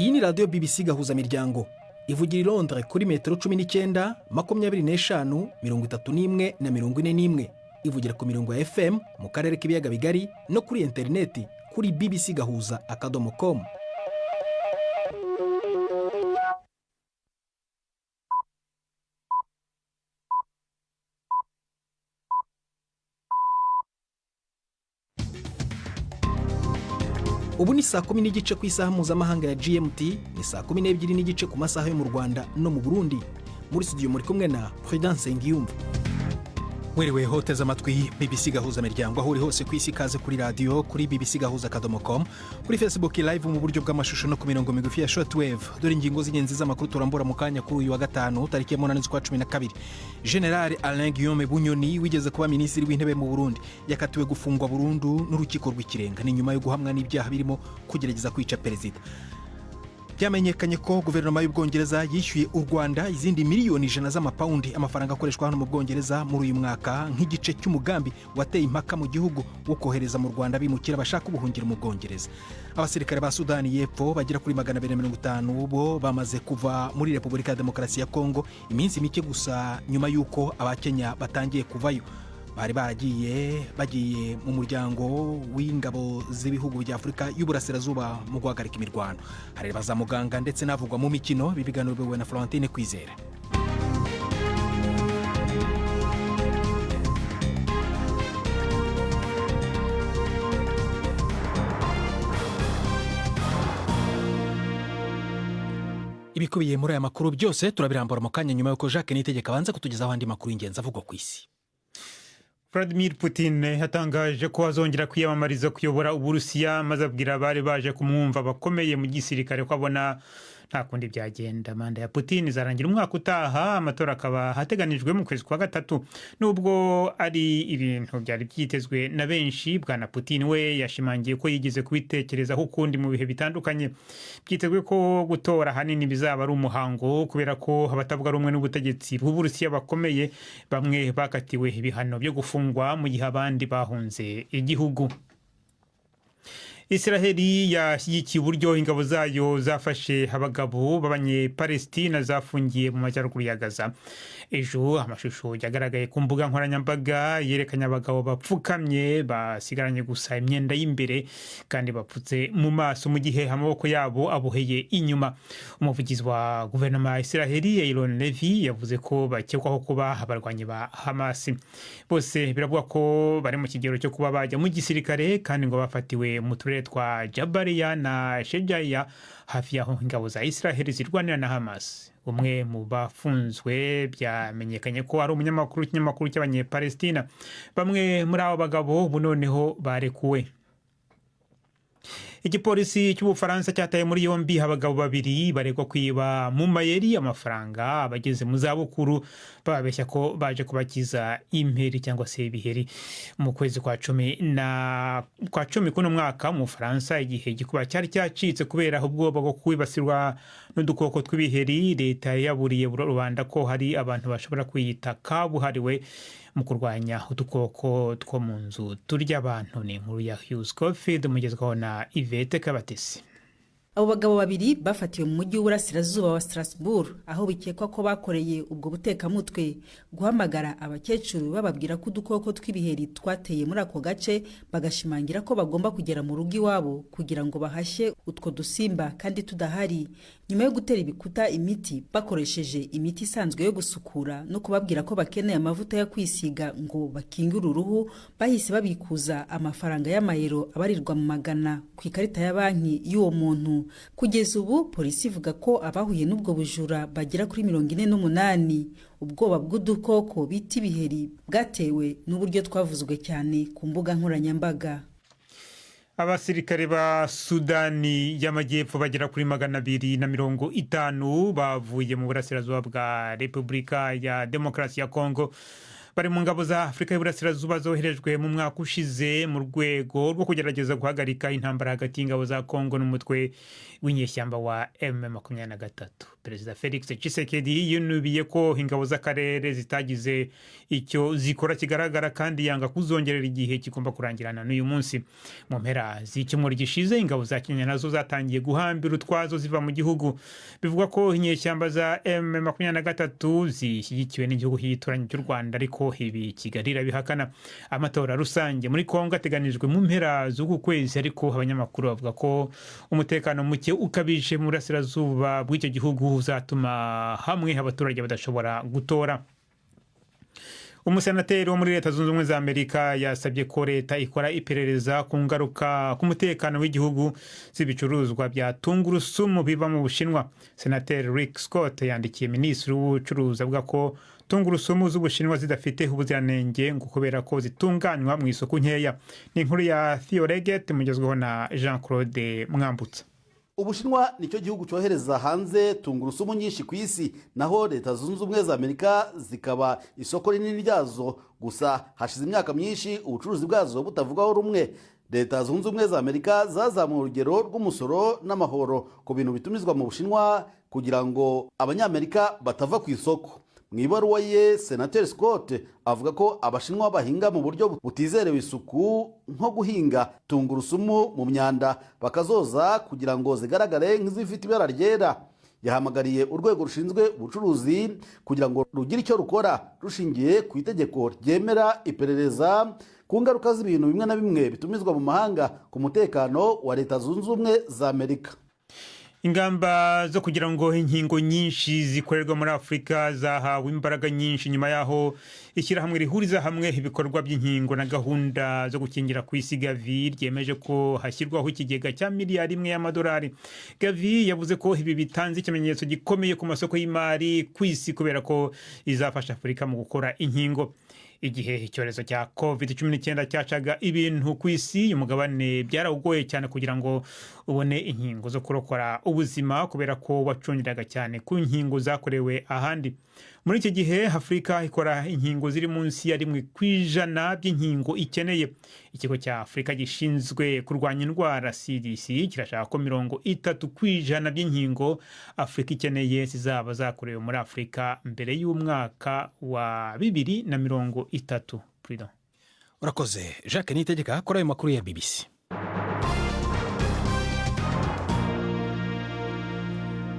Iyi ni radiyo BBC gahuza miryango ivugira i Londres kuri metero 19, 25, 31 na 41. Ivugira ku mirongo ya FM mu karere k'ibiyaga bigari no kuri interineti kuri bbcgahuza.com. Ubu ni saa 10 n'igice ku isaha mpuzamahanga ya GMT, ni saa 12 n'igice ku masaha yo mu Rwanda no mu Burundi. Muri studio muri kumwe na Prudence Ngiyumva. Werewe hoteza amatwi BBC gahuza miryango aho uri hose ku isi, kaze kuri radio kuri bbcgahuza.com, kuri Facebook live mu buryo bw'amashusho no ku mirongo migufi ya shortwave. Dore ingingo z'ingenzi z'amakuru turambura mu kanya kuri uyu wa gatanu tariki ya 8/12. General Alain Guillaume Bunyoni wigeze kuba minisitiri w'intebe mu Burundi yakatiwe gufungwa burundu n'urukiko rw'ikirenga ni nyuma yo guhamwa n'ibyaha birimo kugerageza kwica perezida. Byamenyekanye ko guverinoma y'Ubwongereza yishyuye u Rwanda izindi miliyoni 100 z'amapaundi, amafaranga akoreshwa hano mu Bwongereza muri uyu mwaka nk'igice cy'umugambi wateye impaka mu gihugu wo kohereza mu Rwanda bimukira bashaka ubuhungiro mu Bwongereza. Abasirikare ba Sudani y'Epfo bagera kuri 250 bo bamaze kuva muri Repubulika ya Demokarasi ya Kongo iminsi mike gusa nyuma y'uko abakenya batangiye kuvayo. Bari bagiye mu muryango w'ingabo z'ibihugu bya Afurika y'Uburasirazuba mu guhagarika imirwano. Hari baza muganga ndetse navugwa mu mikino, bibiganiro biwe na Florentine Kwizera. Ibikubiye muri aya makuru byose turabirambura mu kanya nyuma y'uko Jacques Niyitegeka abanza kutugezaho andi makuru y'ingenzi avugwa ku isi. Vladimir Putin yatangaje ko azongera kwiyamamariza kuyobora Uburusiya, maze abwira abari baje kumwumva bakomeye mu gisirikare ko abona nta kundi byagenda. Manda ya Putin izarangira umwaka utaha, amatora akaba hateganijwe mu kwezi kwa gatatu. Nubwo ari ibintu byari byitezwe na benshi, bwana Putin we yashimangiye ko yigeze kubitekerezaho ukundi mu bihe bitandukanye. Byitezwe ko gutora hanini bizaba ari umuhango kubera ko abatavuga rumwe n'ubutegetsi bw'Uburusiya bakomeye bamwe bakatiwe ibihano byo gufungwa mu gihe abandi bahunze igihugu. Israeli yashyigikiye uburyo ingabo zayo zafashe abagabo b'Abanyepalestina zafungiye mu majyaruguru ya Gaza. Ejo amashusho yagaragaye ku mbuga nkoranyambaga yerekanye abagabo bapfukamye basigaranye gusa imyenda y'imbere kandi bapfutse mu maso mu gihe amaboko yabo aboheye inyuma. Umuvugizi wa guverinoma ya Israeli Yaron Levy yavuze ko bakekwaho kuba abarwanyi ba Hamas. Bose biravuga ko bari mu kigero cyo kuba bajya mu gisirikare kandi ngo bafatiwe mu turere twa Jabalia na Shejaiya hafi yaho ingabo za Israeli zirwanira na Hamas. Umwe mu bafunzwe byamenyekanye ko ari umunyamakuru w'ikinyamakuru cy'Abanyepalestina. Bamwe muri abo bagabo ubu noneho barekuwe. Igipolisi cy'Ubufaransa cyataye muri yombi abagabo babiri baregwa kwiba mu mayeri amafaranga abageze mu zabukuru, babeshya ko baje kubakiza imperi cyangwa se ibiheri. Mu kwezi kwa 10 kuno mwaka mu Faransa, igihe gikuba cyari cyacitse kubera ubwoba bwo kwibasirwa n'udukoko tw'ibiheri, leta yaburiye rubanda ko hari abantu bashobora kwiyita kabuhariwe mu kurwanya udukoko two mu nzu turya abantu. Ni inkuru ya Hugh Schofield mugezwaho na Yvette Kabatesi. Abo bagabo babiri bafatiwe mu mujyi w'Uburasirazuba wa Strasbourg, aho bikekwa ko bakoreye ubwo butekamutwe guhamagara abakecuru bababwira ko udukoko tw'ibiheri twateye muri ako gace, bagashimangira ko bagomba kugera mu rugo iwabo kugira ngo bahashye utwo dusimba kandi tudahari. Nyuma yo gutera ibikuta imiti bakoresheje imiti isanzwe yo gusukura no kubabwira ko bakeneye amavuta yo kwisiga ngo bakingire uruhu, bahise babikuza amafaranga y'amayero abarirwa mu magana ku ikarita ya banki y'uwo muntu. Kugeza ubu polisi ivuga ko abahuye n'ubwo bujura bagera kuri 48. Ubwoba bw'udukoko bita ibiheri bwatewe n'uburyo twavuzwe cyane ku mbuga nkoranyambaga. Abasirikare ba Sudani y'Amajyepfo bagera kuri 250 bavuye mu burasirazuba bwa Repubulika ya Demokarasi ya Kongo. Bari mu ngabo za Afurika y'Uburasirazuba zoherejwe mu mwaka ushize mu rwego rwo kugerageza guhagarika intambara hagati y'ingabo za Kongo n'umutwe w'inyeshyamba wa M23. perezida Felix Tshisekedi yinubiye ko ingabo z'akarere zitagize icyo zikora kigaragara kandi yanga kuzongerera igihe kigomba kurangirana n'uyu munsi. Mu mpera z'icyumweru gishize ingabo za Kenya nazo zatangiye guhambira utwazo ziva mu gihugu. Bivugwa ko inyeshyamba za M23 zishyigikiwe n'igihugu cy'igituranyi cy'u Rwanda, ariko ibi Kigali irabihakana. Amatora rusange muri Kongo ateganijwe mu mpera z'uku kwezi, ariko abanyamakuru bavuga ko umutekano muke ukabije mu burasirazuba bw'icyo gihugu uzatuma hamwe abaturage badashobora gutora. Umusenateri wo muri Leta Zunze Ubumwe za Amerika yasabye ko leta ikora iperereza ku ngaruka ku mutekano w'igihugu z'ibicuruzwa bya tungurusumu biva mu Bushinwa. Senateri Rick Scott yandikiye Minisitiri w'Ubucuruzi avuga ko tungurusumu z'Ubushinwa zidafite ubuziranenge ngo kubera ko zitunganywa mu isoko nkeya. Ni inkuru ya Theo Leggett mugezweho na Jean Claude Mwambutsa. Ubushinwa nicyo gihugu cyohereza hanze tungurusumu nyinshi ku isi, naho Leta Zunze Ubumwe za Amerika zikaba isoko rinini ryazo. Gusa hashize imyaka myinshi ubucuruzi bwazo butavugaho rumwe. Leta Zunze Ubumwe za Amerika zazamuye urugero rw'umusoro n'amahoro ku bintu bitumizwa mu Bushinwa kugira ngo abanyamerika batava ku isoko. Mu ibaruwa ye, Senateri Scott avuga ko Abashinwa bahinga mu buryo butizerewe isuku, nko guhinga tungurusumu mu myanda bakazoza kugira ngo zigaragare nk'izifite ibara ryera. Yahamagariye urwego rushinzwe ubucuruzi kugira ngo rugire icyo rukora rushingiye ku itegeko ryemera iperereza ku ngaruka z'ibintu bimwe na bimwe bitumizwa mu mahanga ku mutekano wa Leta Zunze Ubumwe za Amerika. Ingamba zo kugira ngo inkingo nyinshi zikorerwa muri Afurika zahawe imbaraga nyinshi nyuma yaho ishyirahamwe rihuriza hamwe ibikorwa by'inkingo na gahunda zo gukingira ku isi Gavi ryemeje ko hashyirwaho ikigega cya miliyari imwe y'amadolari. Gavi yavuze ko ibi bitanze ikimenyetso gikomeye ku masoko y'imari ku isi kubera ko izafasha Afurika mu gukora inkingo. Igihe icyorezo cya COVID-19 cyacaga ibintu ku isi, umugabane byaragoye cyane kugira ngo ubone inkingo zo kurokora ubuzima kubera ko wacungiraga cyane ku nkingo zakorewe ahandi. Muri iki gihe Afurika ikora inkingo ziri munsi ya 1% by'inkingo ikeneye. Ikigo cya Afurika gishinzwe kurwanya indwara CDC kirashaka ko 30% by'inkingo Afurika ikeneye zizaba zakorewe muri Afurika mbere y'umwaka wa 2030. Urakoze Jacques Niyitegeka kuri ayo makuru ya BBC.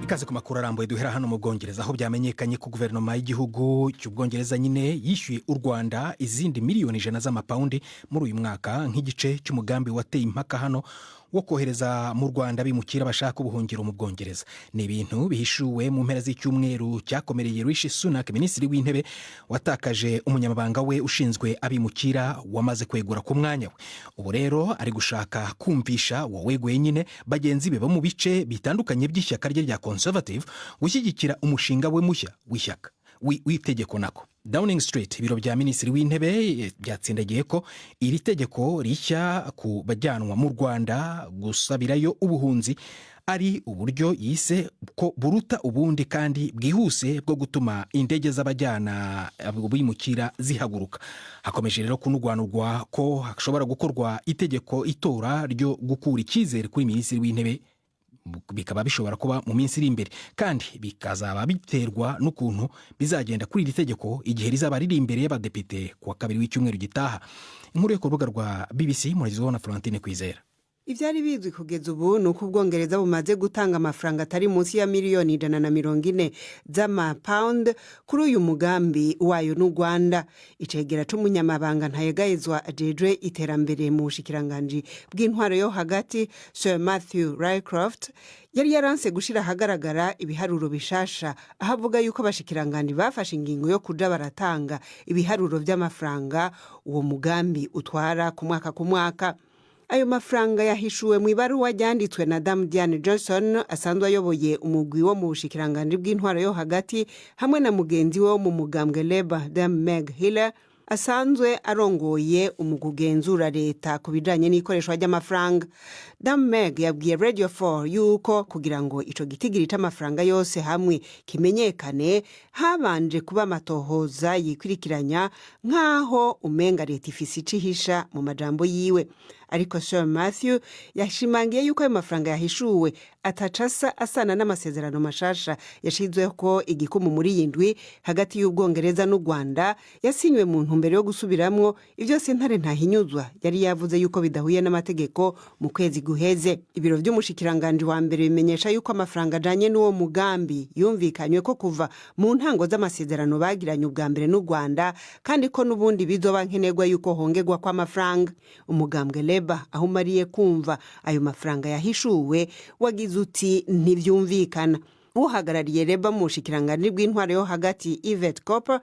Ikaze ku makuru arambuye duhera hano mu Bwongereza, aho byamenyekanye ko guverinoma y'igihugu cy'Ubwongereza nyine yishyuye u Rwanda izindi miliyoni 100 z'amapawundi muri uyu mwaka nk'igice cy'umugambi wateye impaka hano wo kohereza mu Rwanda bimukira bashaka ubuhungiro mu Bwongereza. Ni ibintu bihishuwe mu mpera z'icyumweru cyakomereye Rishi Sunak, minisitiri w'intebe watakaje umunyamabanga we ushinzwe abimukira wamaze kwegura ku mwanya we. Ubu rero ari gushaka kumvisha waweguye nyine bagenzi be bo mu bice bitandukanye by'ishyaka rye rya Conservative gushyigikira umushinga we mushya w'ishyaka w'itegeko nako. Downing Street, ibiro bya minisitiri w'intebe byatsindagiye ko iri tegeko rishya ku bajyanwa mu Rwanda gusabirayo ubuhunzi ari uburyo yise ko buruta ubundi kandi bwihuse bwo gutuma indege z'abajyana bimukira zihaguruka. Hakomeje rero kunugwanurwa ko hashobora gukorwa itegeko itora ryo gukura icyizere kuri minisitiri w'intebe, bikaba bishobora kuba mu minsi iri imbere kandi bikazaba biterwa n'ukuntu bizagenda kuri iri tegeko igihe rizaba riri imbere y'abadepite kuwa kabiri w'icyumweru gitaha. Inkuru yo ku rubuga rwa BBC muragizweho na Florentine Kwizera. Ivyari bizwi kugeza ubu ni uko Ubwongereza bumaze gutanga amafaranga atari munsi ya miliyoni 140 z'amapawundi kuri uyu mugambi wayo n'u Rwanda. Icegera c'umunyamabanga ntayegayezwa ajejwe iterambere mu bushikiranganji bw'intwaro yo hagati, Sir Matthew Rycroft, yari yaranse gushira ahagaragara ibiharuro bishasha, aho avuga yuko abashikiranganji bafashe ingingo yo kuja baratanga ibiharuro vy'amafaranga uwo mugambi utwara ku mwaka. Ayo mafaranga yahishuwe mu ibaruwa ryanditswe na Dame Diane Johnson asanzwe ayoboye umugwi wo mu bushikiranganji bw'intwaro yo hagati hamwe na mugenzi we wo mu mugambwe Labour, Dame Meg Hiller, asanzwe arongoye umugugenzura leta ku bijanye n'ikoreshwa ry'amafaranga. Dame Meg yabwiye Radio 4 yuko kugira ngo ico gitigiri c'amafaranga yose hamwe kimenyekane habanje kuba amatohoza yikwirikiranya nk'aho umenga leta ifise icihisha mu majambo yiwe. ariko Sir Matthew yashimangiye yuko ayo mafaranga yahishuwe atacasa asana n'amasezerano mashasha yashizweho ko igikumu muri yindwi hagati y'Ubwongereza n'u Rwanda yasinywe mu ntumbero yo gusubiramwo ivyo sentare ntahinyuzwa yari yavuze yuko bidahuye n'amategeko mu kwezi guheze. Ibiro vy'umushikiranganje wa mbere bimenyesha yuko amafaranga ajanye n'uwo mugambi yumvikanywe ko kuva mu ntango z'amasezerano bagiranye ubwa mbere n'u Rwanda, kandi ko n'ubundi bizoba nkenerwa yuko hongerwa kw'amafaranga. Umugambwe Labour aho umariye kumva ayo mafaranga yahishuwe wagize uti ntivyumvikana. Uhagarariye Labour mu bushikiranganje bw'intwaro yo hagati Yvette Cooper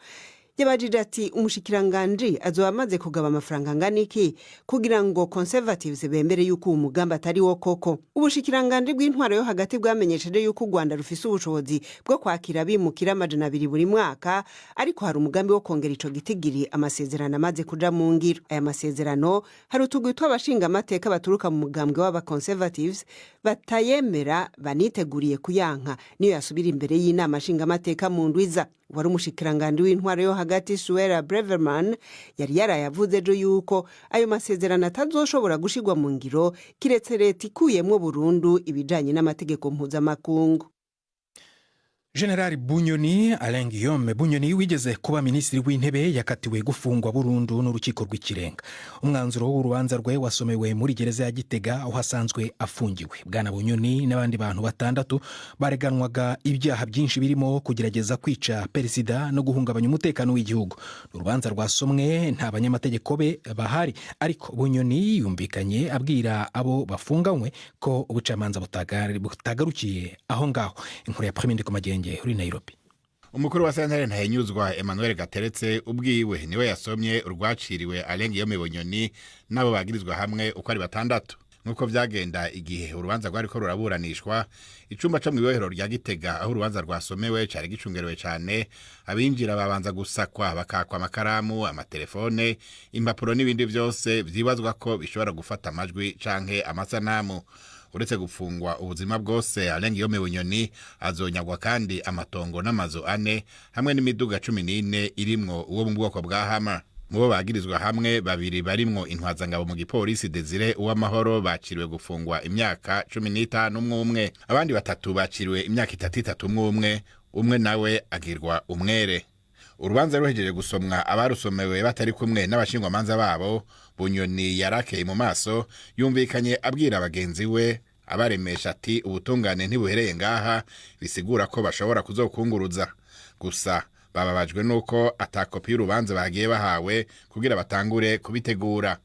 yabajije ati umushikiranganje azoba amaze kugaba amafaranga angana iki kugira ngo Conservatives bembere yuko uwo mugambi atari wo koko. Ubushikiranganje bw'intwaro yo hagati bwamenyesheje yuko u Rwanda rufise ubushobozi bwo kwakira abimukira 200 buri mwaka, ariko hari umugambi wo kongera ico gitigiri amasezerano amaze kuja mu ngiro. Aya masezerano hari utugwi tw'abashinga amateka baturuka mu mugambwe w'aba Conservatives batayemera baniteguriye kuyanka niyo yasubira imbere y'inama nshinga amateka mu ndwiza. Wari umushikiranganje w'intwaro yo hagati Suella Braverman yari yarayavuze ejo yuko ayo masezerano atazoshobora gushigwa mu ngiro kiretse leta ikuyemwo burundu ibijanye n'amategeko mpuzamakungu. General Bunyoni Alain Guillaume Bunyoni wigeze kuba minisitiri w'intebe yakatiwe gufungwa burundu n'urukiko rw'ikirenga. Umwanzuro w'urubanza rwe wasomewe muri gereza ya Gitega aho hasanzwe afungiwe. Bwana Bunyoni n'abandi bantu 6 bareganwaga ibyaha byinshi birimo kugerageza kwica perezida no guhungabanya umutekano w'igihugu. Urubanza rwasomwe nta banyamategeko be bahari, ariko Bunyoni yumvikanye abwira abo bafunganywe ko ubucamanza butagarukiye aho ngaho. Inkuru ya Premier Ndikumagenje uri Nairobi. Umukuru wa sentare ntahinyuzwa Emmanuel Gateretse ubwiwe niwe yasomye urwaciriwe Alain Guillaume Bunyoni nabo bagirizwa hamwe uko ari 6. Nuko vyagenda igihe urubanza rwari ko ruraburanishwa, icumba cyo mu ibohero rya Gitega aho urubanza rwasomewe cari gicungerewe cyane. Abinjira babanza gusakwa bakakwa amakaramu, amatelefone, impapuro n'ibindi byose vyibazwa ko bishobora gufata amajwi canke amasanamu. Uretse gufungwa ubuzima bwose, Alain Guillaume Bunyoni azonyagwa kandi amatongo n'amazu 4 hamwe n'imiduga 14 irimwo uwo mu bwoko bwa Hammer. Mubo bagirizwa hamwe 2 barimwo intwazangabo mu gipolisi Desire Uwamahoro baciriwe gufungwa imyaka 15 umwe. Abandi 3 baciriwe imyaka 3 umwe nawe agirwa umwere. Urubanza ruhejeje gusomwa abarusomewe batari kumwe n'abashingwa manza babo, Bunyoni yarakeye mu maso yumvikanye abwira abagenzi we abaremesha ati ubutungane ntibuhereye ngaha, bisigura ko bashobora kuzokunguruza. Gusa bababajwe nuko atakopi y'urubanza bagiye bahawe kugira batangure kubitegura.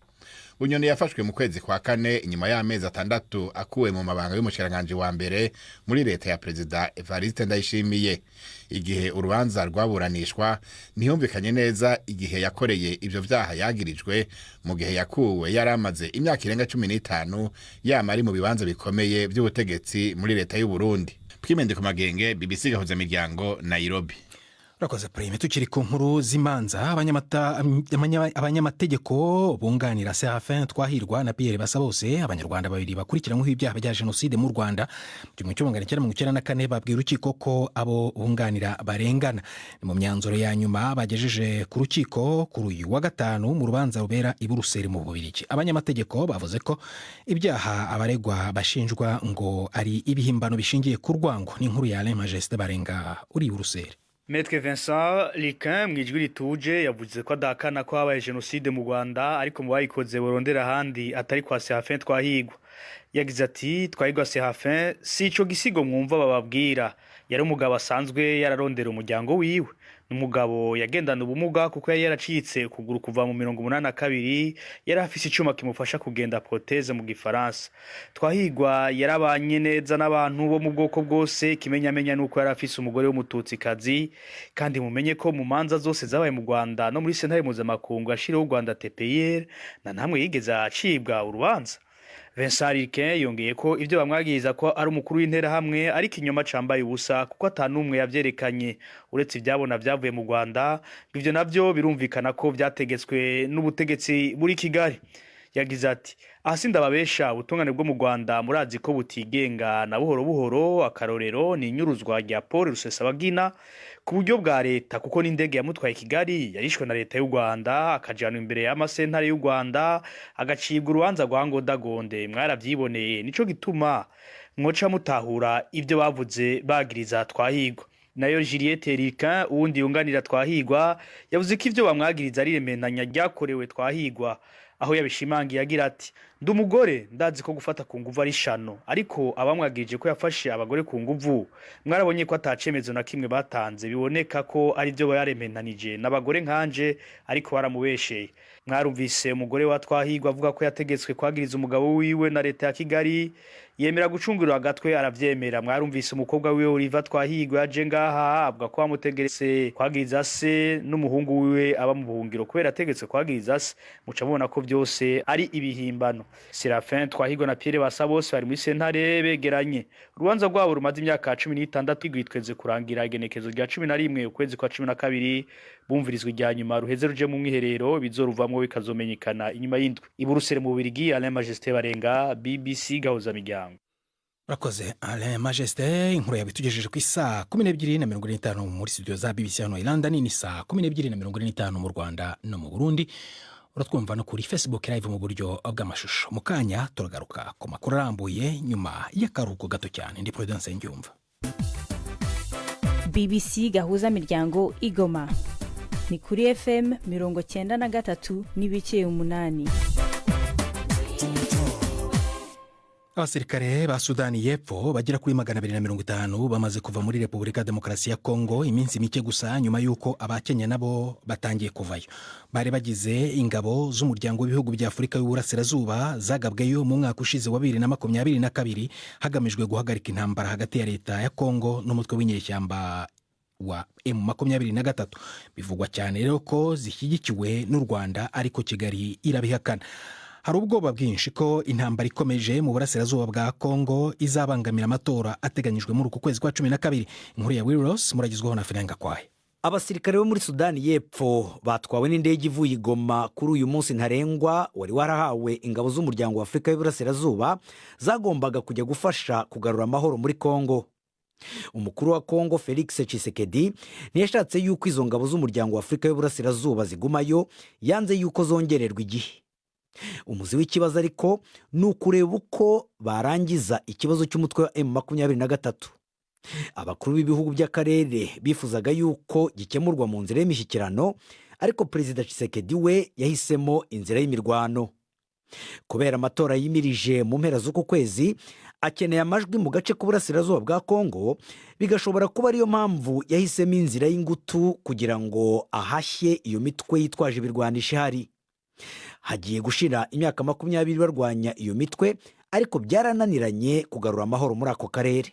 Bunyoni yafashwe mu kwezi kwa 4 inyuma y'amezi 6 akuwe mu mabanga y'umushikiranganje wa mbere muri leta ya Perezida Evariste Ndayishimiye. Igihe urubanza rwaburanishwa ntiyumvikanye neza igihe yakoreye ivyo vyaha yagirijwe, mu gihe yakuwe yaramaze imyaka irenga 15 yamari mu bibanza bikomeye by'ubutegetsi muri leta y'u Burundi. Premier Ndikumagenje, BBC Gahuza Miryango, Nairobi. Rakoze Prime. Tukiri ku nkuru z'imanza, abanyamategeko bunganira Serafin Twahirwa na Pierre Basabose, abanyarwanda 2 bakurikiranyweho ibyaha bya jenoside mu Rwanda mu 1994 babwira urukiko ko abo bunganira barengana. Ni mu myanzuro ya nyuma bagejeje ku rukiko kuri uyu wa 5 mu rubanza rubera i Buruseli mu Bubiligi. Abanyamategeko bavuze ko ibyaha abaregwa bashinjwa ngo ari ibihimbano bishingiye ku rwango. Ni inkuru ya Alain Majesté Barenga uri i Buruseli. Maître Vincent Liquin mwijwi rituje yavuze ko adakana ko habaye jenoside mu Rwanda, ariko mu bayikoze borondera handi atari kwa Serafin Twahirwa. Yagize ati Twahirwa Serafin si ico gisigo mwumva bababwira, yari umugabo asanzwe yararondera umuryango wiwe. Umugabo yagendana ubumuga kuko yari yaracitse ukuguru kuva mu 1982, yari afise icuma kimufasha kugenda proteze mu gifaransa. Twahirwa yarabanye neza n'abantu bo mu bwoko bwose, kimenyamenya nuko yari afise umugore w'umututsikazi, kandi mumenye ko mu manza zose zabaye mu Rwanda no muri sentare mpuzamakungu ashiraho u Rwanda TPR na ntamwe yigeze acibwa urubanza. Vincent Liquin yongeye ko ivyo bamwagiriza ko ari umukuru w'intera hamwe ari kinyoma cambaye ubusa kuko atanumwe yavyerekanye uretse ivyabona vyavuye mu Rwanda. Ivyo navyo birumvikana ko vyategetswe n'ubutegetsi buri Kigali. yagize ati ahasi ndababesha ubutungane bwo mu Rwanda murazi ko butigenga na buhoro buhoro. Akarorero ni inyuruzwa rya Paul Rusesabagina ku buryo bwa leta, kuko n'indege yamutwaye Kigali yarishwe na leta y'u Rwanda, akajanwa imbere y'amasentare y'u Rwanda, agacibwa urubanza rwa Ngondagonde. Mwaravyiboneye, nico gituma mwoca mutahura ivyo bavuze bagiriza Twahirwa. Nayo Juliette Riquin uwundi yunganira Twahirwa yavuze ko ivyo bamwagiriza ari rementanya ryakorewe Twahirwa, aho yabishimangiye agira ati ndumugore ndazi ko gufata ku nguvu ari shano, ariko abamwagirije ko yafashe abagore ku nguvu mwarabonye ko atacemezo na kimwe batanze, biboneka ko ari byo bayarementanije n'abagore nkanje, ariko baramubesheye. Mwarumvise umugore wa Twahirwa avuga ko yategetswe kwagiriza umugabo wiwe na leta ya Kigali, yemera gucungurira agatwe aravyemera. Mwarumvise umukobwa wiwe Oliva Twahirwa yaje ngaha avuga ko bamutegeretse kwagiriza se n'umuhungu wiwe aba mu buhungiro kubera ategetswe kwagiriza se. Muca mubona ko byose ari ibihimbano. Serafin Twahirwa na Pierre Basabose bari muri sentare begeranye. Urubanza rwabo rumaze imyaka 16 rwitweze kurangira igenekezo rya 11 ukwezi kwa 12 bumvirizwa rya nyuma ruheze ruje mu mwiherero, bizoruvamwo bikazomenyekana inyuma y'indwi. Iburusere mu Bubiligi, Alain Majesté Barenga, BBC Gahuza Miryango. Urakoze Alain Majesté. Inkuru yabitugejeje ku isa 12:45 muri studio za BBC hano i London, ni saa 12:45 mu Rwanda no mu Burundi. Uratwumva no kuri Facebook live mu buryo bw'amashusho. Mu kanya turagaruka ku makuru arambuye nyuma y'akaruhuko gato cyane. Ndi Prudence Ngyumva. BBC Gahuza Miryango Igoma ni kuri FM 93.8. Abasirikare ba Sudani y'Epfo bagera kuri 250 bamaze kuva muri Repubulika ya Demokarasi ya Kongo iminsi mike gusa nyuma y'uko abakenya nabo batangiye kuvayo. Bari bagize ingabo z'umuryango w'ibihugu bya Afurika y'Uburasirazuba zagabweyo mu mwaka ushize wa 2022 hagamijwe guhagarika intambara hagati ya leta ya Kongo n'umutwe w'inyeshyamba wa M23. Bivugwa cyane rero ko zishyigikiwe n'u Rwanda, ariko Kigali irabihakana. Hari ubwoba bwinshi ko intambara ikomeje mu burasirazuba bwa Kongo izabangamira amatora ateganyijwe muri uku kwezi kwa 12. Inkuru ya Wilros muragizweho na Firenga Kwaye. Abasirikare bo muri Sudani y'Epfo batwawe n'indege ivuye i Goma kuri uyu munsi ntarengwa wari warahawe ingabo z'umuryango wa Afurika y'Uburasirazuba zagombaga kujya gufasha kugarura amahoro muri Kongo. Umukuru wa Kongo Felix Tshisekedi ntiyashatse yuko izo ngabo z'umuryango wa Afurika y'Uburasirazuba zigumayo, yanze yuko zongererwa igihe. Umuzi w'ikibazo ariko ni ukureba uko barangiza ikibazo cy'umutwe wa M23. Abakuru b'ibihugu by'akarere bifuzaga yuko gikemurwa mu nzira y'imishyikirano, ariko Perezida Tshisekedi we yahisemo inzira y'imirwano. Kubera amatora yimirije mu mpera z'uku kwezi, akeneye amajwi mu gace k'uburasirazuba bwa Kongo, bigashobora kuba ariyo mpamvu yahisemo inzira y'ingutu kugira ngo ahashye iyo mitwe yitwaje ibirwanisho ihari. Hagiye gushira imyaka 20 barwanya iyo mitwe, ariko byarananiranye kugarura amahoro muri ako karere.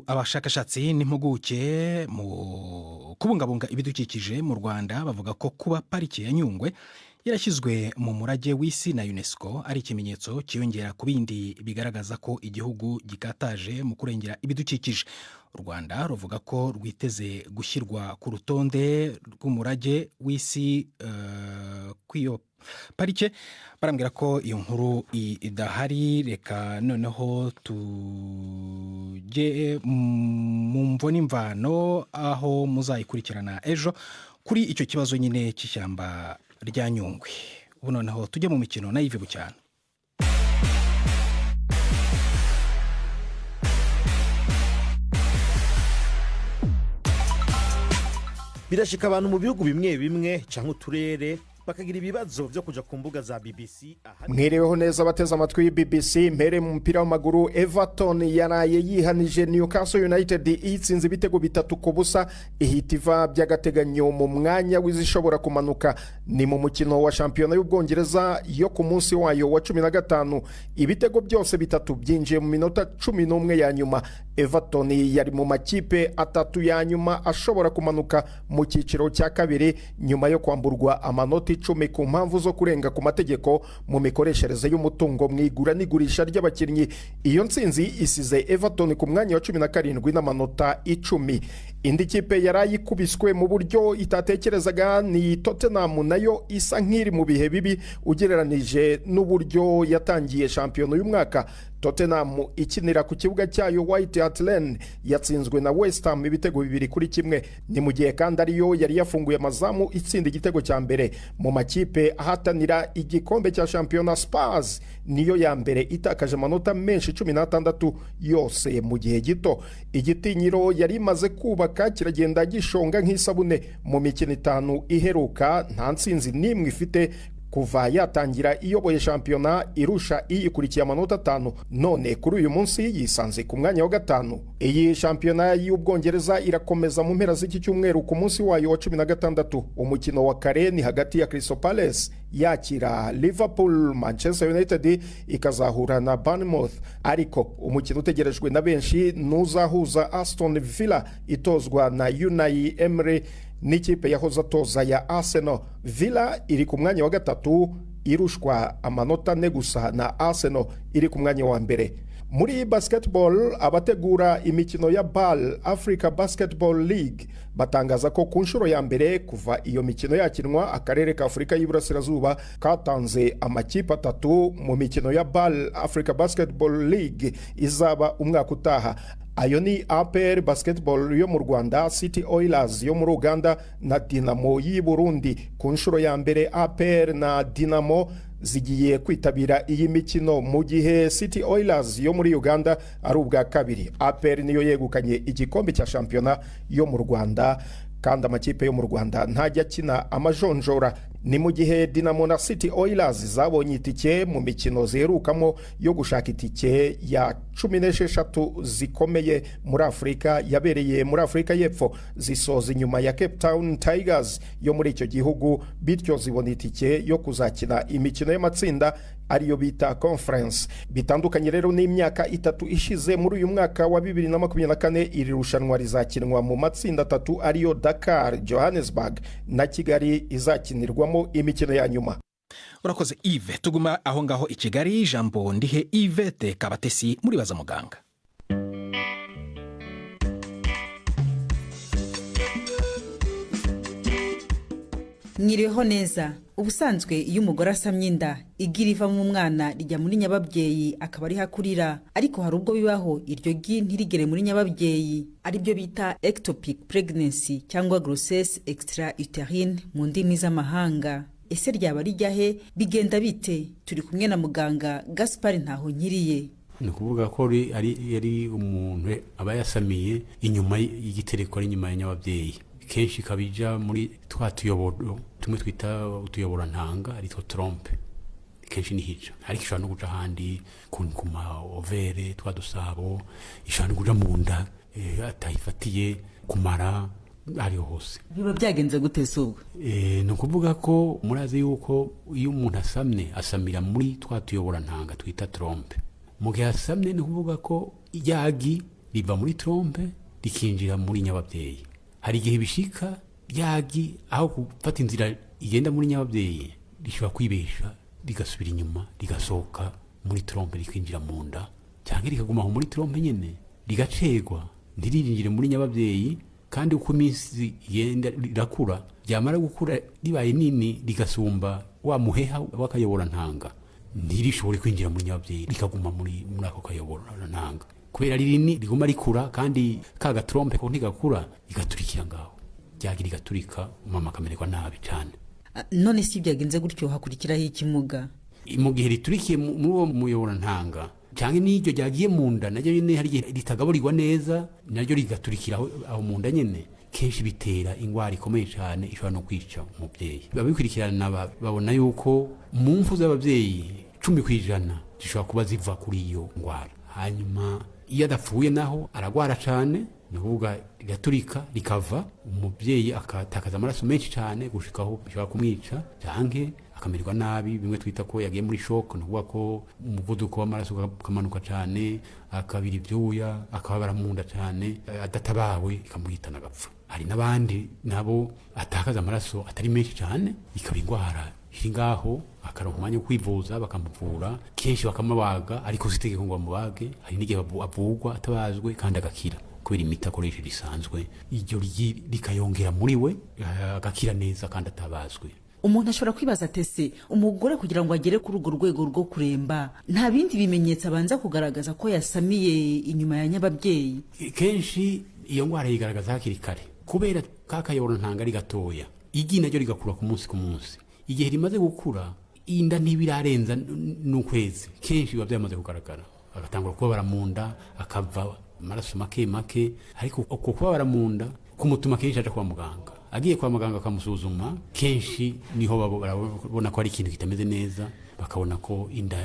Abashakashatsi n'impuguke mu kubungabunga ibidukikije mu Rwanda bavuga ko kuba parike ya Nyungwe yarashyizwe mu murage w'isi na UNESCO ari ikimenyetso cyiyongera ku bindi bigaragaza ko igihugu gikataje mu kurengera ibidukikije. U Rwanda ruvuga ko rwiteze gushyirwa ku rutonde rw'umurage w'isi kw'iyo parike. Barambwira ko iyo nkuru idahari, reka noneho tujye mu mvo n'imvano aho muzayikurikirana ejo kuri icyo kibazo nyine cy'ishyamba rya Nyungwe. Ubu noneho tujye mu mikino na Yves Bucyana. Birashika abantu mu bihugu bimwe bimwe canke uturere bakagira ibibazo byo kuja ku mbuga za BBC. Mwireweho neza bateze amatwi BBC. Mpere mu mupira w'amaguru, Everton yaraye yihanije Newcastle United itsinze ibitego 3-0 ihitiva by'agateganyo mu mwanya w'izishobora kumanuka. Ni mu mukino wa shampiyona y'Ubwongereza yo ku munsi wayo wa 15. Ibitego byose bitatu byinjiye mu minota 11 ya nyuma. Everton yari mu makipe atatu ya nyuma ashobora kumanuka mu cyiciro cya kabiri nyuma yo kwamburwa amanota 10 ku mpamvu zo kurenga ku mategeko mu mikoreshereze y'umutungo mwigura n'igurisha ry'abakinnyi. Iyo ntsinzi isize Everton ku mwanya wa 17 n'amanota 10. indi kipe yari ayikubiswe mu buryo itatekerezaga ni Tottenham, nayo isa nk'iri mu bihe bibi ugereranije n'uburyo yatangiye shampiyona uyu mwaka. Tottenham ikinira ku kibuga cyayo White Hart Lane yatsinzwe na West Ham ibitego 2-1. Ni mu gihe kandi ariyo yari yafunguye amazamu itsinda igitego cya mbere. Mu makipe ahatanira igikombe cya shampiyona, Spurs niyo ya mbere itakaje amanota menshi 16 yose mu gihe gito. Igitinyiro yari imaze kubaka kiragenda gishonga nk'isabune. Mu mikino 5 iheruka nta ntsinzi n'imwe ifite kuva yatangira iyoboye shampiyona, irusha iyikurikiye amanota 5. None kuri uyu munsi yisanze ku mwanya wa 5. Iyi shampiyona y'Ubwongereza irakomeza mu mpera z'iki cyumweru ku munsi wayo wa 16. Umukino wa kare ni hagati ya Crystal Palace yakira Liverpool, Manchester United ikazahura na Bournemouth. Ariko umukino utegerejwe na benshi nuzahuza Aston Villa itozwa na Unai Emery n'ikipe yahoze atoza ya Arsenal. Villa iri ku mwanya wa 3 irushwa amanota 4 gusa na Arsenal iri ku mwanya wa mbere. Muri basketball, abategura imikino ya BAL, Africa Basketball League, batangaza ko ku nshuro ya mbere kuva iyo mikino yakinwa, akarere ka Afurika y'Iburasirazuba katanze amakipe 3 mu mikino ya BAL, Africa Basketball League izaba umwaka utaha. Ayo ni APR Basketball yo mu Rwanda, City Oilers yo muri Uganda na Dinamo y'i Burundi. Ku nshuro ya mbere APR na Dinamo zigiye kwitabira iyi mikino, mu gihe City Oilers yo muri Uganda ari ubwa kabiri. APR niyo yegukanye igikombe cya shampiyona yo mu Rwanda, kandi amakipe yo mu Rwanda ntajya akina amajonjora. Ni mu gihe Dinamo na City Oilers zabonye itike mu mikino ziherukamo yo gushaka itike ya 16 zikomeye muri Afurika yabereye muri Afurika y'Epfo, zisoza inyuma ya Cape Town Tigers yo muri icyo gihugu, bityo zibona itike yo kuzakina imikino y'amatsinda ariyo bita conference. Bitandukanye rero n'imyaka 3 ishize, muri uyu mwaka wa 2024 iri rushanwa rizakinwa mu matsinda 3 ariyo Dakar, Johannesburg na Kigali izakinirwamo imikino ya nyuma. Urakoze Yves. Tuguma aho ngaho i Kigali, Jambo Ndihe Yvette Kabatesi muri Baza Muganga. Mwiriho neza. Ubusanzwe iyo umugore asamye inda igira iva mu mwana rijya muri nyababyeyi akaba ari hakurira, ariko hari ubwo bibaho iryo gi ntirigere muri nyababyeyi, aribyo bita ectopic pregnancy cyangwa grossesse extra-utérine mu ndimi z'amahanga. Ese ryaba rijya he? Bigenda bite? Turi kumwe na muganga Gaspard Ntahonkiriye. Ni ukuvuga ko yari umuntu aba yasamiye inyuma y'igitereko ari inyuma ya nyababyeyi. Kenshi kabija muri twa tuyoboro tumwe twita utuyoborantanga ari two trompe. Kenshi ni hica, ariko ishobora no guca ahandi ku ma overe twa dusabo, ishobora no guca mu nda atayifatiye kumara ariho hose. Biba byagenze gute subwo? Ni ukuvuga ko murazi yuko iyo umuntu asamira muri twa tuyoborantanga twita trompe. Mu gihe asamye ni ukuvuga ko yagi riva muri trompe rikinjira muri nyababyeyi. Hari igihe bishika yagi aho gufata inzira igenda muri nyababyeyi rishobora kwibesha rigasubira inyuma rigasohoka muri trompe rikinjira mu nda, cyangwa rikaguma muri trompe nyene rigacegwa ntiririnjire muri nyababyeyi. Kandi uko iminsi yenda rirakura, ryamara gukura ribaye nini rigasumba wa muheha w'akayoborantanga, ntirishobore kwinjira muri nyababyeyi rikaguma muri ako kayoborantanga. Kubera rinini riguma rikura, kandi kaga trompe ko ntigakura igaturikira ngaho, ryagira igaturika, mama akamererwa nabi cyane. None si byagenze gutyo hakurikiraho ikimuga? Mu gihe riturikiye muri uwo muyoborantanga cyangwa n'iryo ryagiye mu nda, naryo nyine hari igihe ritagaburirwa neza, naryo rigaturikira aho mu nda nyine, kenshi bitera ingwara ikomeye cyane ishobora no kwica umubyeyi. Babikurikirana babona yuko mu mfu z'ababyeyi 10% zishobora kuba ziva kuri iyo ngwara. Hanyuma iyo adapfuye naho aragwara cyane, nuvuga rigaturika rikava, umubyeyi akatakaza amaraso menshi cyane gushikaho bishobora kumwica cyangwa akamererwa nabi, bimwe twita ko yagiye muri shock. Nuvuga ko umuvuduko w'amaraso ukamanuka cyane, akabira ibyuya, akababara mu nda cyane, adatabawe ikamuhitana agapfa. Hari n'abandi nabo atakaza amaraso atari menshi cyane, ikaba ingwara iri ngaho, akaronka umwanya wo kwivuza bakamuvura, kenshi bakamubaga ariko sitegeko ngo bamubage. Hari n'igihe avugwa atabazwe kandi agakira. kubera imiti akoresheje isanzwe iryo rikayongera muri we agakira neza kandi atabazwe. Umuntu ashobora kwibaza atese umugore kugira ngo agere kuri urwo rwego rwo kuremba nta bindi bimenyetso abanza kugaragaza ko yasamiye inyuma ya nyababyeyi? Kenshi iyo ndwara yigaragaza hakiri kare kubera kakayobora ntanga ari gatoya, igi naryo rigakura ku munsi. Igihe rimaze gukura inda ntibirarenza n'ukwezi, kenshi biba byamaze kugaragara, agatangura kubabara mu nda, akava amaraso make ariko uko kubabara mu nda kumutuma kenshi aja kwa muganga. Agiye kwa muganga akamusuzuma, kenshi niho barabona ko ari ikintu kitameze neza, bakabona ko inda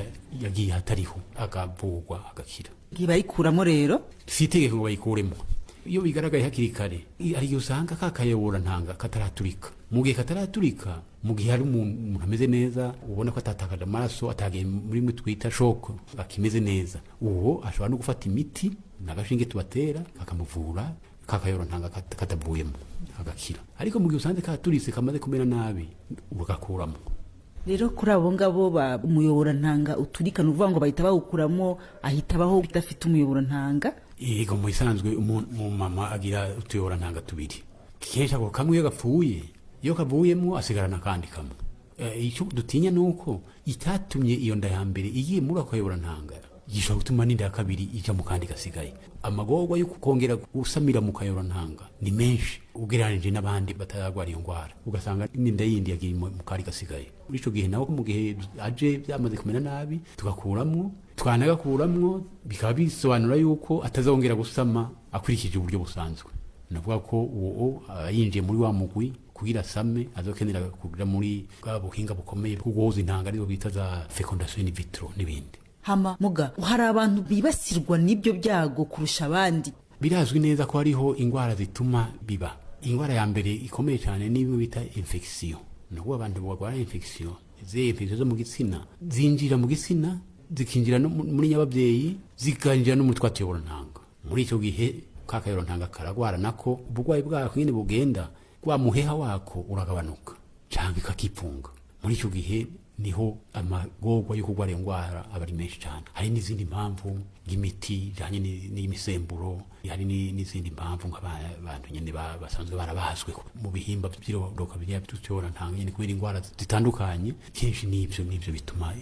yagiye hatariho, agavugwa agakira. Bayikuramo rero si itegeko ngo bayikuremo. Iyo bigaragaye hakiri kare ari usanga kakayobora ntanga kataraturika. Mu gihe kataraturika, mu gihe hari umuntu ameze neza, ubona ko atatakaje amaraso, atagiye muri mwe twita shock, akimeze neza, uwo ashobora no gufata imiti n'agashinge tubatera kakamuvura, kakayobora ntanga katabuyemo agakira. Ariko mu gihe usanze katurise kamaze kumera nabi, ugakuramo. Rero kuri abo ngabo umuyobora ntanga uturika nuvuga ngo bahita bawukuramo, ahita baho udafite umuyobora ntanga. Yego mu isanzwe mu mama agira utuyobora ntanga tubiri. Kenshi ako kamwe iyo gapfuye, iyo kavuyemo asigarana kandi kamwe. Icyo dutinya nuko itatumye iyo nda ya mbere igiye muri akayobora ntanga gishobora gutuma n'inda ya kabiri ija mu kandi gasigaye. Amagorwa yo kongera gusamira mu kayobora ntanga ni menshi ugereranije n'abandi bataragwara iyo ndwara, ugasanga n'inda yindi yagiye mu kandi gasigaye. Muri ico gihe naho mu gihe aje byamaze kumera nabi tugakuramwo, twanagakuramwo bikaba bisobanura yuko atazongera gusama akurikije uburyo busanzwe. Navuga ko uwo yinjiye muri wa mugwi kugira same azokenera kugira muri bwa buhinga bukomeye bwo guhoza intanga arizo bita za fecondation in vitro n'ibindi. Hama muga hari abantu bibasirwa n'ibyo byago kurusha abandi. Birazwi neza ko hariho ingwara zituma biba. Ingwara ya mbere ikomeye cyane niyo bita infection. Nuko abantu barwara infection, infection zo mu gitsina zinjira mu gitsina, zikinjira no muri nyababyeyi, zikanjira no mu twatiyobora ntanga. Muri icyo gihe kakayobora ntanga karagwara nako ubugwayi bwako nyine bugenda wa muheha wako uragabanuka cyangwa kakipunga. Muri icyo gihe niho amagorwa yo kurwara indwara aba ari menshi cyane. Hari n'izindi mpamvu nk'imiti ijanye n'imisemburo, hari n'izindi mpamvu nk'abantu nyine basanzwe barabazwe mu bihimba by'irodoka by'utuyobora ntanga nyine kubera indwara zitandukanye. Kenshi nibyo bituma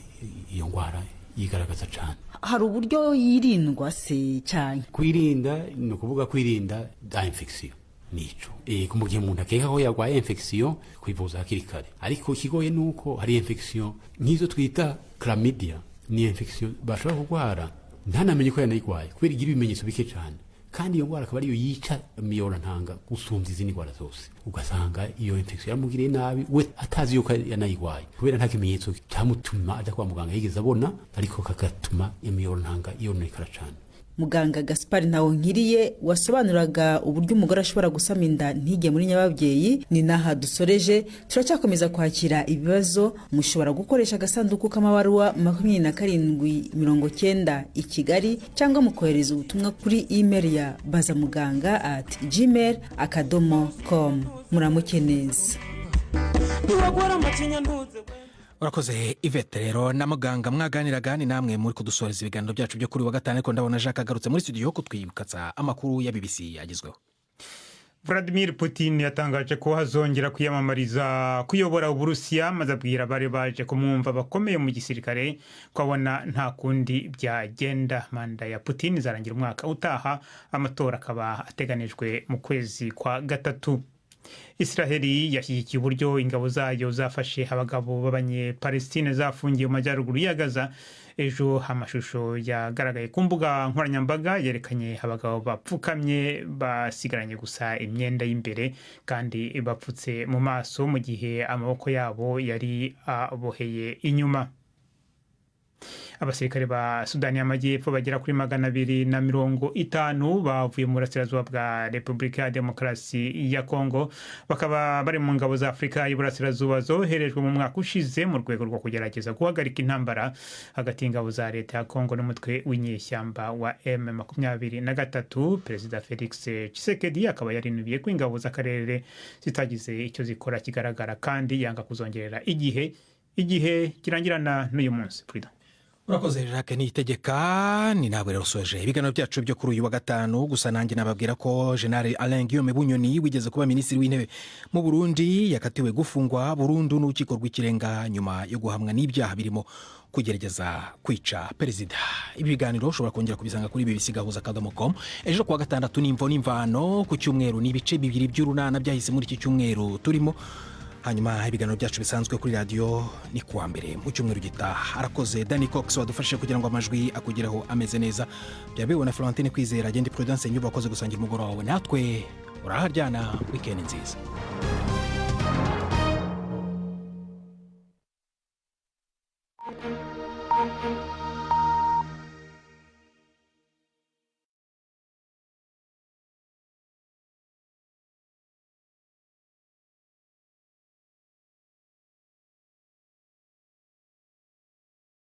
iyo ndwara yigaragaza cyane. Hari uburyo yirindwa se cyane? Kwirinda ni ukuvuga kwirinda da infection nico. Mu gihe umuntu akeka ko yarwaye infection kwivuza hakiri kare. Ariko ikigoye nuko hari infection nk'izo twita chlamydia, ni infection bashobora kurwara ntanamenye ko yanayigwaye kubera igira ibimenyetso bike cyane, kandi iyo ndwara akaba ariyo yica imiyobora ntanga gusumba izindi ndwara zose. Ugasanga iyo infection yaramugiriye nabi we atazi yuko yanayigwaye kubera nta kimenyetso cyamutuma ajya kwa muganga yigeze abona, ariko kagatuma imiyobora ntanga yononekara cyane. Muganga Gaspard Ntawonkiriye wasobanuraga uburyo umugore ashobora gusama inda ntige muri nyababyeyi. Ni naha dusoreje, turacyakomeza kwakira ibibazo. Mushobora gukoresha agasanduku k'amabaruwa 2790 i Kigali cyangwa mukohereza ubutumwa kuri email ya bazamuganga@gmail.com. Muramuke neza. Urakoze Yvette. Rero na muganga mwaganiraga ni namwe muri kudusoreza ibiganiro byacu byo kuri wa gatanu, ariko ndabona Jacques agarutse muri studio ko twibukatsa amakuru ya BBC yagezweho. Vladimir Putin yatangaje ko hazongera kwiyamamariza kuyobora Uburusiya, maze abwira bari baje kumwumva bakomeye mu gisirikare ko abona nta kundi byagenda. Manda ya Putin izarangira umwaka utaha, amatora akaba ateganijwe mu kwezi kwa gatatu. Israheli yashyigikiye uburyo ingabo zayo zafashe abagabo b'abanyepalestine zafungiye mu majyaruguru ya Gaza. Ejo amashusho yagaragaye ku mbuga nkoranyambaga yerekanye abagabo bapfukamye basigaranye gusa imyenda y'imbere kandi bapfutse mu maso, mu gihe amaboko yabo yari aboheye inyuma. Abasirikare ba Sudani y'Amajyepfo bagera kuri 250 bavuye mu burasirazuba bwa Repubulika ya Demokarasi ya Kongo, bakaba bari mu ngabo za Afurika y'Iburasirazuba zoherejwe mu mwaka ushize mu rwego rwo kugerageza guhagarika intambara hagati y'ingabo za leta ya Kongo n'umutwe w'inyeshyamba wa M23. Perezida Felix Tshisekedi akaba yarinubiye ko ingabo z'akarere zitagize icyo zikora kigaragara, kandi yanga kuzongerera igihe kirangirana n'uyu munsi. urakoze Jacques Niyitegeka. Ni nawe rero soje ibiganiro byacu byo kuri uyu wa gatanu. Gusa nanjye nababwira ko General Alain Guillaume Bunyoni wigeze kuba minisitiri w'intebe mu Burundi yakatiwe gufungwa burundu n'urukiko rw'ikirenga nyuma yo guhamwa n'ibyaha birimo kugerageza kwica perezida. Ibi biganiro ushobora kongera kubisanga kuri bbc.gahuza.com. Ejo kuwa gatandatu n'imvo n'imvano ku cyumweru n'ibice bibiri by'urunana byahise muri iki cyumweru turimo. Hanyuma ibiganiro byacu bisanzwe kuri radio ni kuwa mbere mu cyumweru gitaha. Arakoze Danny Cox wadufashije kugira ngo amajwi akugeraho ameze neza. Byabewe na Florentine Kwizera, agenda Prudence Nyuba wakoze gusangira umugoroba wawe. Natwe uraharyana, weekend nziza.